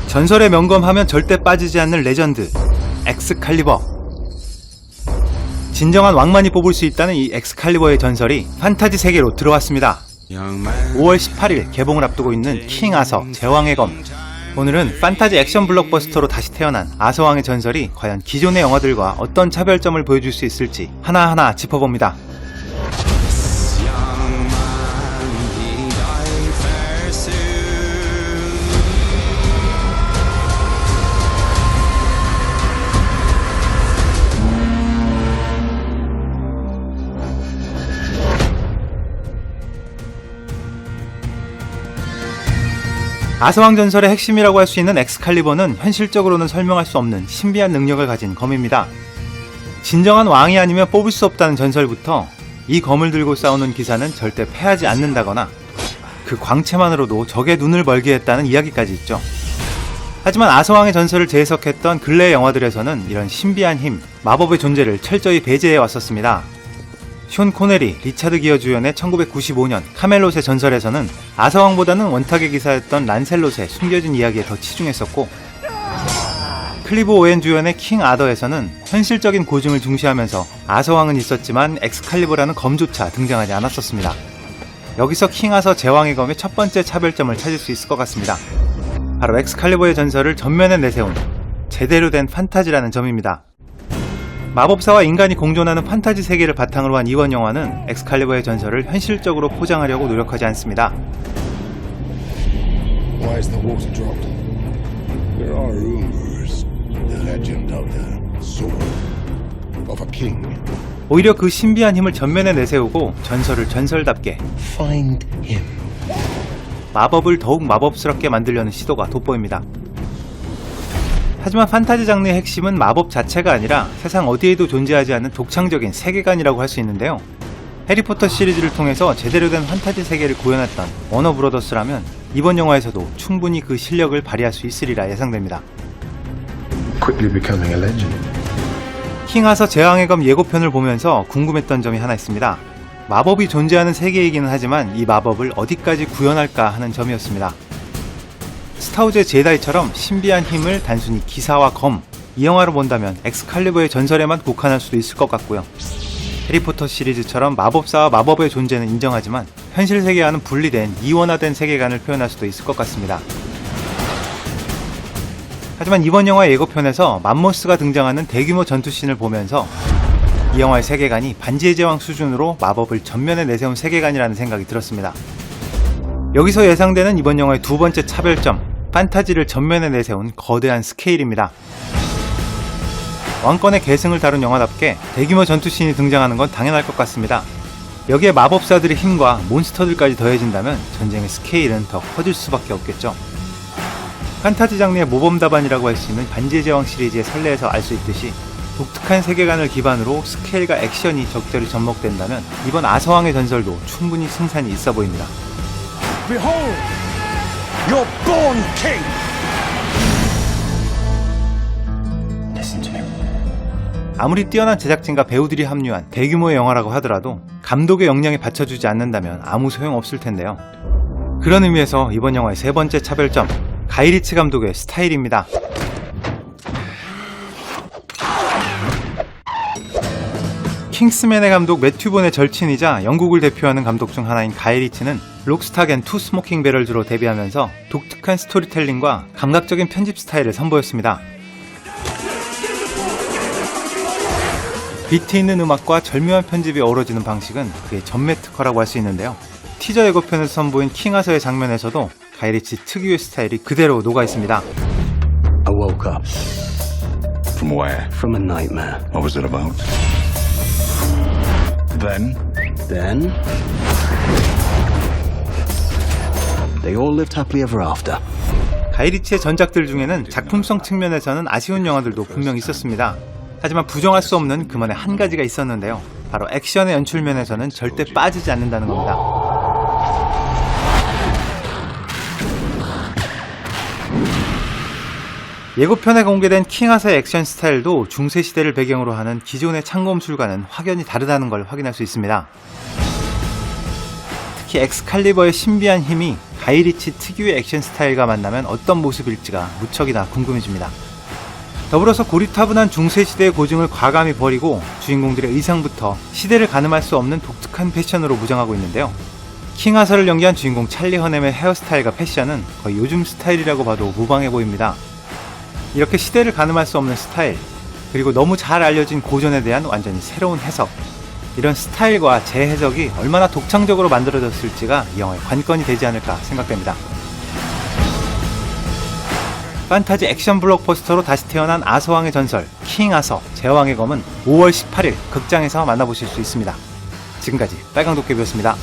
전설의 명검하면 절대 빠지지 않는 레전드 엑스칼리버. 진정한 왕만이 뽑을 수 있다는 이 엑스칼리버의 전설이 판타지 세계로 들어왔습니다. 5월 18일 개봉을 앞두고 있는 킹 아서 제왕의 검. 오늘은 판타지 액션 블록버스터로 다시 태어난 아서왕의 전설이 과연 기존의 영화들과 어떤 차별점을 보여줄 수 있을지 하나하나 짚어봅니다. 아서왕 전설의 핵심이라고 할 수 있는 엑스칼리버는 현실적으로는 설명할 수 없는 신비한 능력을 가진 검입니다. 진정한 왕이 아니면 뽑을 수 없다는 전설부터 이 검을 들고 싸우는 기사는 절대 패하지 않는다거나 그 광채만으로도 적의 눈을 멀게 했다는 이야기까지 있죠. 하지만 아서왕의 전설을 재해석했던 근래 영화들에서는 이런 신비한 힘, 마법의 존재를 철저히 배제해 왔었습니다. 숀 코네리, 리차드 기어 주연의 1995년 카멜롯의 전설에서는 아서왕보다는 원탁의 기사였던 란셀롯의 숨겨진 이야기에 더 치중했었고, 클리브 오웬 주연의 킹 아더에서는 현실적인 고증을 중시하면서 아서왕은 있었지만 엑스칼리버라는 검조차 등장하지 않았었습니다. 여기서 킹 아서 제왕의 검의 첫 번째 차별점을 찾을 수 있을 것 같습니다. 바로 엑스칼리버의 전설을 전면에 내세운 제대로 된 판타지라는 점입니다. 마법사와 인간이 공존하는 판타지 세계를 바탕으로 한 이번 영화는 엑스칼리버의 전설을 현실적으로 포장하려고 노력하지 않습니다. Why is the water dropped? There are rumors. The legend of the sword of a king. 오히려 그 신비한 힘을 전면에 내세우고 전설을 전설답게, Find him. 마법을 더욱 마법스럽게 만들려는 시도가 돋보입니다. 하지만 판타지 장르의 핵심은 마법 자체가 아니라 세상 어디에도 존재하지 않는 독창적인 세계관이라고 할 수 있는데요. 해리포터 시리즈를 통해서 제대로 된 판타지 세계를 구현했던 워너브로더스라면 이번 영화에서도 충분히 그 실력을 발휘할 수 있으리라 예상됩니다. Quickly becoming a legend. 킹 아서 제왕의 검 예고편을 보면서 궁금했던 점이 하나 있습니다. 마법이 존재하는 세계이기는 하지만 이 마법을 어디까지 구현할까 하는 점이었습니다. 스타우즈의 제다이처럼 신비한 힘을 단순히 기사와 검, 이 영화로 본다면 엑스칼리버의 전설에만 국한할 수도 있을 것 같고요. 해리포터 시리즈처럼 마법사와 마법의 존재는 인정하지만 현실 세계와는 분리된 이원화된 세계관을 표현할 수도 있을 것 같습니다. 하지만 이번 영화 예고편에서 맘모스가 등장하는 대규모 전투씬을 보면서 이 영화의 세계관이 반지의 제왕 수준으로 마법을 전면에 내세운 세계관이라는 생각이 들었습니다. 여기서 예상되는 이번 영화의 두 번째 차별점, 판타지를 전면에 내세운 거대한 스케일입니다. 왕권의 계승을 다룬 영화답게 대규모 전투씬이 등장하는 건 당연할 것 같습니다. 여기에 마법사들의 힘과 몬스터들까지 더해진다면 전쟁의 스케일은 더 커질 수밖에 없겠죠. 판타지 장르의 모범답안이라고 할 수 있는 반지의 제왕 시리즈의 선례에서 알 수 있듯이 독특한 세계관을 기반으로 스케일과 액션이 적절히 접목된다면 이번 아서왕의 전설도 충분히 승산이 있어 보입니다. Behold, you're born king. Listen to me. 아무리 뛰어난 제작진과 배우들이 합류한 대규모의 영화라고 하더라도 감독의 역량에 받쳐주지 않는다면 아무 소용없을 텐데요. 그런 의미에서 이번 영화의 세 번째 차별점, 가이 리치 감독의 스타일입니다. 킹스맨의 감독 매튜 본의 절친이자 영국을 대표하는 감독 중 하나인 가이 리치는 록스탁 앤 투 스모킹 배럴즈로 데뷔하면서 독특한 스토리텔링과 감각적인 편집 스타일을 선보였습니다. 비트 있는 음악과 절묘한 편집이 어우러지는 방식은 그의 전매 특허라고 할 수 있는데요. 티저 예고편에서 선보인 킹 아서의 장면에서도 가이 리치 특유의 스타일이 그대로 녹아 있습니다. I woke up From where? from a nightmare. What was it about? Then? They all lived happily ever after. 가이 리치의 전작들 중에는 작품성 측면에서는 아쉬운 영화들도 분명 있었습니다. 하지만 부정할 수 없는 그만의 한 가지가 있었는데요. 바로 액션의 연출면에서는 절대 빠지지 않는다는 겁니다. 예고편에 공개된 킹 아서의 액션 스타일도 중세시대를 배경으로 하는 기존의 창검술과는 확연히 다르다는 걸 확인할 수 있습니다. 특히 엑스칼리버의 신비한 힘이 가이리치 특유의 액션 스타일과 만나면 어떤 모습일지가 무척이나 궁금해집니다. 더불어서 고리타분한 중세시대의 고증을 과감히 버리고 주인공들의 의상부터 시대를 가늠할 수 없는 독특한 패션으로 무장하고 있는데요. 킹 아서를 연기한 주인공 찰리 허넴의 헤어스타일과 패션은 거의 요즘 스타일이라고 봐도 무방해 보입니다. 이렇게 시대를 가늠할 수 없는 스타일, 그리고 너무 잘 알려진 고전에 대한 완전히 새로운 해석, 이런 스타일과 재해석이 얼마나 독창적으로 만들어졌을지가 이 영화의 관건이 되지 않을까 생각됩니다. 판타지 액션 블록버스터로 다시 태어난 아서왕의 전설, 킹 아서, 제왕의 검은 5월 18일 극장에서 만나보실 수 있습니다. 지금까지 빨강도깨비였습니다.